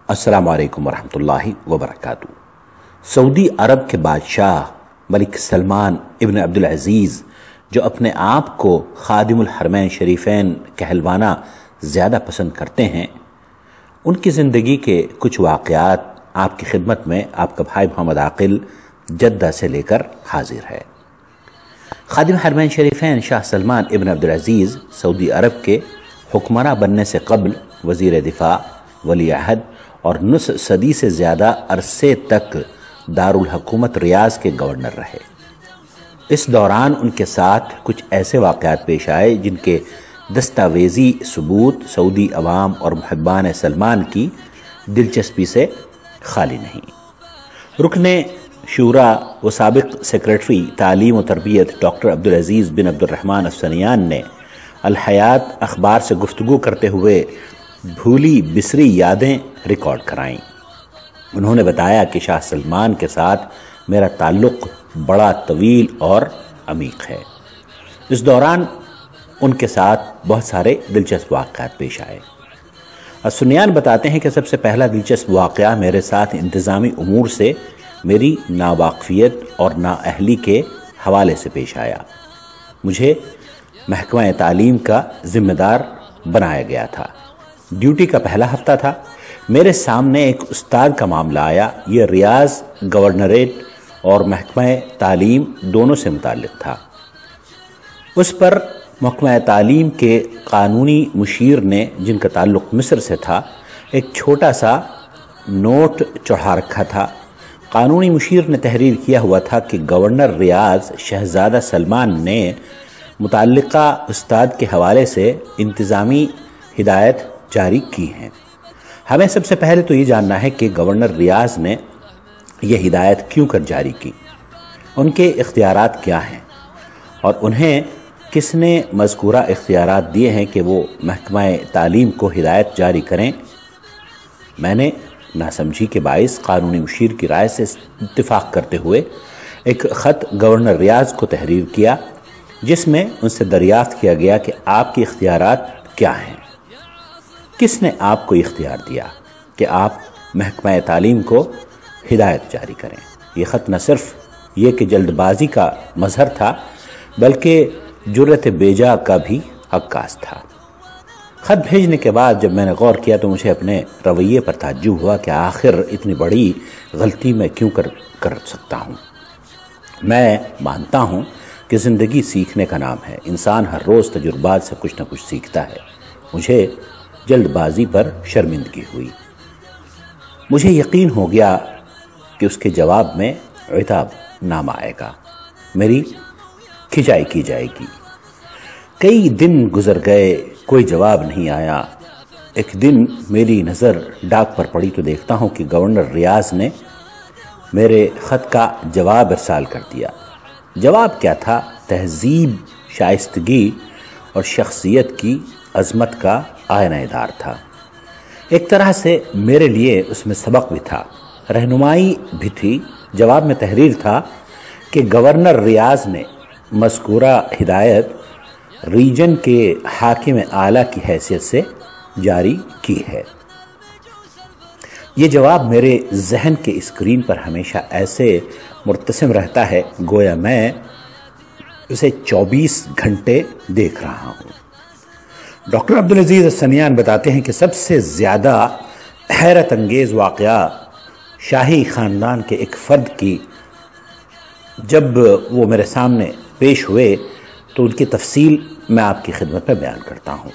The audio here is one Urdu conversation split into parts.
السلام علیکم ورحمۃ اللہ وبرکاتہ۔ سعودی عرب کے بادشاہ ملک سلمان ابن عبدالعزیز جو اپنے آپ کو خادم الحرمین شریفین کہلوانا زیادہ پسند کرتے ہیں، ان کی زندگی کے کچھ واقعات آپ کی خدمت میں آپ کا بھائی محمد عاقل جدہ سے لے کر حاضر ہے۔ خادم حرمین شریفین شاہ سلمان ابن عبدالعزیز سعودی عرب کے حکمراں بننے سے قبل وزیر دفاع، ولی عہد اور نصف صدی سے زیادہ عرصے تک دارالحکومت ریاض کے گورنر رہے۔ اس دوران ان کے ساتھ کچھ ایسے واقعات پیش آئے جن کے دستاویزی ثبوت سعودی عوام اور محبان سلمان کی دلچسپی سے خالی نہیں۔ رکن شورا و سابق سیکریٹری تعلیم و تربیت ڈاکٹر عبدالعزیز بن عبدالرحمن السنیان نے الحیات اخبار سے گفتگو کرتے ہوئے بھولی بسری یادیں ریکارڈ کرائیں۔ انہوں نے بتایا کہ شاہ سلمان کے ساتھ میرا تعلق بڑا طویل اور عمیق ہے۔ اس دوران ان کے ساتھ بہت سارے دلچسپ واقعات پیش آئے۔ السنیان بتاتے ہیں کہ سب سے پہلا دلچسپ واقعہ میرے ساتھ انتظامی امور سے میری ناواقفیت اور نااہلی کے حوالے سے پیش آیا۔ مجھے محکمہ تعلیم کا ذمہ دار بنایا گیا تھا۔ ڈیوٹی کا پہلا ہفتہ تھا۔ میرے سامنے ایک استاد کا معاملہ آیا۔ یہ ریاض گورنریٹ اور محکمہ تعلیم دونوں سے متعلق تھا۔ اس پر محکمہ تعلیم کے قانونی مشیر نے، جن کا تعلق مصر سے تھا، ایک چھوٹا سا نوٹ چڑھا رکھا تھا۔ قانونی مشیر نے تحریر کیا ہوا تھا کہ گورنر ریاض شہزادہ سلمان نے متعلقہ استاد کے حوالے سے انتظامی ہدایت جاری کی ہیں۔ ہمیں سب سے پہلے تو یہ جاننا ہے کہ گورنر ریاض نے یہ ہدایت کیوں کر جاری کی، ان کے اختیارات کیا ہیں، اور انہیں کس نے مذکورہ اختیارات دیے ہیں کہ وہ محکمہ تعلیم کو ہدایت جاری کریں۔ میں نے ناسمجھی کے باعث قانونی مشیر کی رائے سے اتفاق کرتے ہوئے ایک خط گورنر ریاض کو تحریر کیا، جس میں ان سے دریافت کیا گیا کہ آپ کے اختیارات کیا ہیں، کس نے آپ کو اختیار دیا کہ آپ محکمہ تعلیم کو ہدایت جاری کریں۔ یہ خط نہ صرف یہ کہ جلد بازی کا مظہر تھا، بلکہ جرأت بیجا کا بھی عکاس تھا۔ خط بھیجنے کے بعد جب میں نے غور کیا تو مجھے اپنے رویے پر تعجب ہوا کہ آخر اتنی بڑی غلطی میں کیوں کر سکتا ہوں۔ میں مانتا ہوں کہ زندگی سیکھنے کا نام ہے، انسان ہر روز تجربات سے کچھ نہ کچھ سیکھتا ہے۔ مجھے جلد بازی پر شرمندگی ہوئی۔ مجھے یقین ہو گیا کہ اس کے جواب میں عتاب نام آئے گا، میری کھچائی کی جائے گی۔ کئی دن گزر گئے، کوئی جواب نہیں آیا۔ ایک دن میری نظر ڈاک پر پڑی تو دیکھتا ہوں کہ گورنر ریاض نے میرے خط کا جواب ارسال کر دیا۔ جواب کیا تھا؟ تہذیب، شائستگی اور شخصیت کی عظمت کا آئینہ دار تھا۔ ایک طرح سے میرے لیے اس میں سبق بھی تھا، رہنمائی بھی تھی۔ جواب میں تحریر تھا کہ گورنر ریاض نے مذکورہ ہدایت ریجن کے حاکم اعلیٰ کی حیثیت سے جاری کی ہے۔ یہ جواب میرے ذہن کے اسکرین پر ہمیشہ ایسے مرتسم رہتا ہے گویا میں اسے 24 گھنٹے دیکھ رہا ہوں۔ ڈاکٹر عبدالعزیز السنیان بتاتے ہیں کہ سب سے زیادہ حیرت انگیز واقعہ شاہی خاندان کے ایک فرد کی جب وہ میرے سامنے پیش ہوئے تو ان کی تفصیل میں آپ کی خدمت میں بیان کرتا ہوں۔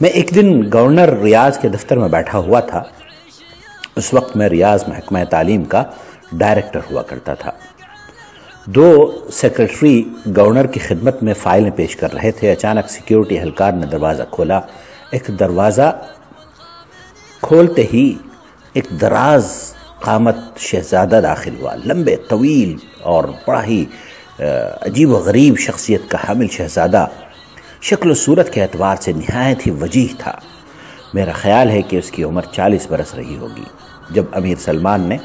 میں ایک دن گورنر ریاض کے دفتر میں بیٹھا ہوا تھا۔ اس وقت میں ریاض محکمہ تعلیم کا ڈائریکٹر ہوا کرتا تھا۔ 2 سیکریٹری گورنر کی خدمت میں فائلیں پیش کر رہے تھے۔ اچانک سیکیورٹی اہلکار نے دروازہ کھولا۔ ایک دروازہ کھولتے ہی ایک دراز قامت شہزادہ داخل ہوا، لمبے، طویل اور بڑا ہی عجیب و غریب شخصیت کا حامل شہزادہ، شکل و صورت کے اعتبار سے نہایت ہی وجیح تھا۔ میرا خیال ہے کہ اس کی عمر 40 برس رہی ہوگی۔ جب امیر سلمان نے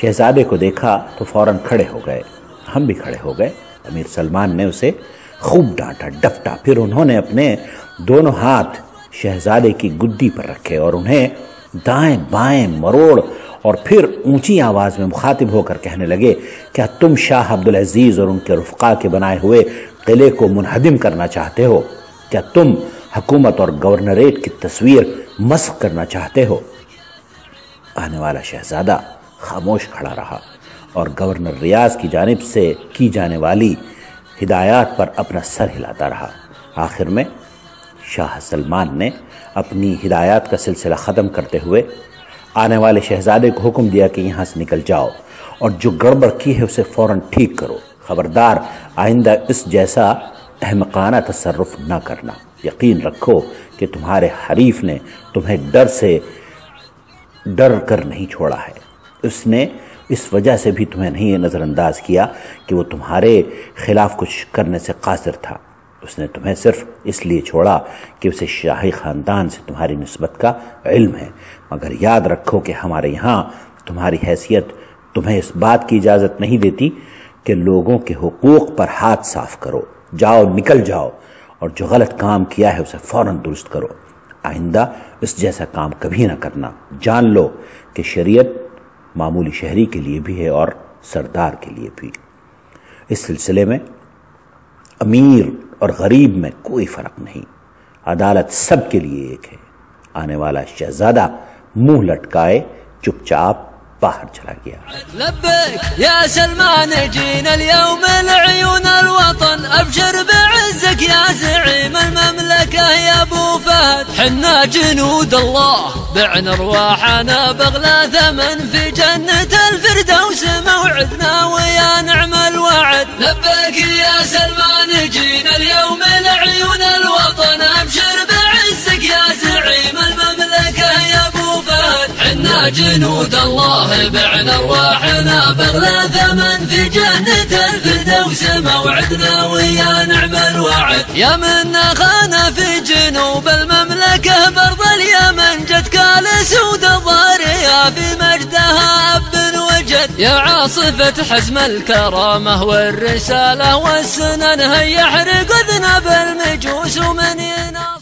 شہزادے کو دیکھا تو فوراً کھڑے ہو گئے، ہم بھی کھڑے ہو گئے۔ امیر سلمان نے اسے خوب ڈانٹا، ڈپٹا، پھر انہوں نے اپنے دونوں ہاتھ شہزادے کی گدی پر رکھے اور انہیں دائیں بائیں مروڑ اور پھر اونچی آواز میں مخاطب ہو کر کہنے لگے، کیا تم شاہ عبدالعزیز اور ان کے رفقا کے بنائے ہوئے قلعے کو منہدم کرنا چاہتے ہو؟ کیا تم حکومت اور گورنریٹ کی تصویر مسخ کرنا چاہتے ہو؟ آنے والا شہزادہ خاموش کھڑا رہا اور گورنر ریاض کی جانب سے کی جانے والی ہدایات پر اپنا سر ہلاتا رہا۔ آخر میں شاہ سلمان نے اپنی ہدایات کا سلسلہ ختم کرتے ہوئے آنے والے شہزادے کو حکم دیا کہ یہاں سے نکل جاؤ اور جو گڑبڑ کی ہے اسے فوراً ٹھیک کرو۔ خبردار آئندہ اس جیسا احمقانہ تصرف نہ کرنا۔ یقین رکھو کہ تمہارے حریف نے تمہیں ڈر کر نہیں چھوڑا ہے۔ اس نے اس وجہ سے بھی تمہیں نہیں نظر انداز کیا کہ وہ تمہارے خلاف کچھ کرنے سے قاصر تھا۔ اس نے تمہیں صرف اس لیے چھوڑا کہ اسے شاہی خاندان سے تمہاری نسبت کا علم ہے، مگر یاد رکھو کہ ہمارے یہاں تمہاری حیثیت تمہیں اس بات کی اجازت نہیں دیتی کہ لوگوں کے حقوق پر ہاتھ صاف کرو۔ جاؤ، نکل جاؤ اور جو غلط کام کیا ہے اسے فوراً درست کرو۔ آئندہ اس جیسا کام کبھی نہ کرنا۔ جان لو کہ شریعت معمولی شہری کے لیے بھی ہے اور سردار کے لیے بھی۔ اس سلسلے میں امیر اور غریب میں کوئی فرق نہیں، عدالت سب کے لیے ایک ہے۔ آنے والا شہزادہ منہ لٹکائے چپ چاپ باہر چلا گیا۔ لبيك يا سلمان جينا اليوم لعيون الوطن، ابشر بعزك يا زعيم المملكة يا ابو فهد، حنا جنود الله بعنا ارواحنا بغلى ثمن في جنة الفردوس موعدنا ويا نعم الوعد. لبيك يا سلمان جينا اليوم لعيون الوطن، ابشر بعزك يا زعيم المملكة يا ابو فهد، حنا جنود الله بعنا ارواحنا بغلى ثمن في جنة الفردوس موعدنا ويا نعم الوعد. يا من خان في جنوب المملكة برض اليمن، جتك لسود الضارية في مجدها اب وجد، يا عاصفة حزم الكرامة والرسالة والسنن، هيا احرق ذنب المجوس ومن يناصر